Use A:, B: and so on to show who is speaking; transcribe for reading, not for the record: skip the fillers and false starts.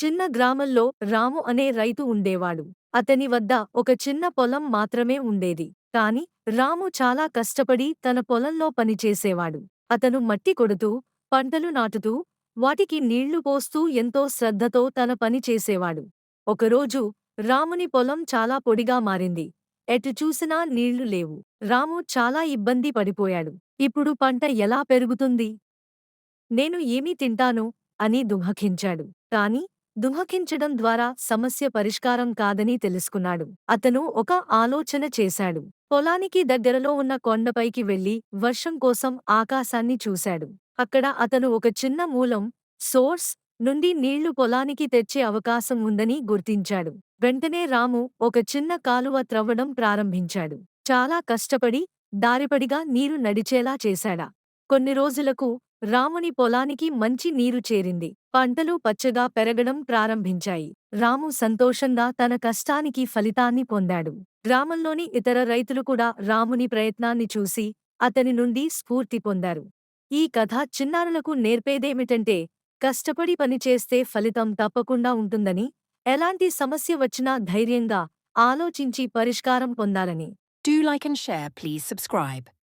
A: చిన్న గ్రామంలో రాము అనే రైతు ఉండేవాడు. అతని వద్ద ఒక చిన్న పొలం మాత్రమే ఉండేది. కాని రాము చాలా కష్టపడి తన పొలంలో పనిచేసేవాడు. అతను మట్టి కొడుతూ, పంటలు నాటుతూ, వాటికి నీళ్లు పోస్తూ ఎంతో శ్రద్ధతో తన పని చేసేవాడు. ఒకరోజు రాముని పొలం చాలా పొడిగా మారింది. ఎటు చూసినా నీళ్లు లేవు. రాము చాలా ఇబ్బంది పడిపోయాడు. ఇప్పుడు పంట ఎలా పెరుగుతుంది? నేను ఏమి తింటాను? అని దుఃఖించాడు. కాని దుఃఖించడం ద్వారా సమస్య పరిష్కారం కాదని తెలుసుకున్నాడు. అతను ఒక ఆలోచన చేశాడు. పొలానికి దగ్గరలో ఉన్న కొండపైకి వెళ్లి వర్షం కోసం ఆకాశాన్ని చూశాడు. అక్కడ అతను ఒక చిన్న మూలం, సోర్స్ నుండి నీళ్లు పొలానికి తెచ్చే అవకాశం ఉందని గుర్తించాడు. వెంటనే రాము ఒక చిన్న కాలువ త్రవ్వడం ప్రారంభించాడు. చాలా కష్టపడి దారిపడిగా నీరు నడిచేలా చేశాడా. కొన్ని రోజులకు రాముని పొలానికి మంచి నీరు చేరింది. పంటలు పచ్చగా పెరగడం ప్రారంభించాయి. రాము సంతోషంగా తన కష్టానికి ఫలితాన్ని పొందాడు. గ్రామంలోని ఇతర రైతులు కూడా రాముని ప్రయత్నాన్ని చూసి అతని నుండి స్ఫూర్తి పొందారు. ఈ కథ చిన్నారులకు నేర్పేదేమిటంటే, కష్టపడి పనిచేస్తే ఫలితం తప్పకుండా ఉంటుందని, ఎలాంటి సమస్య వచ్చినా ధైర్యంగా ఆలోచించి పరిష్కారం పొందాలని.
B: Do like and share, please subscribe.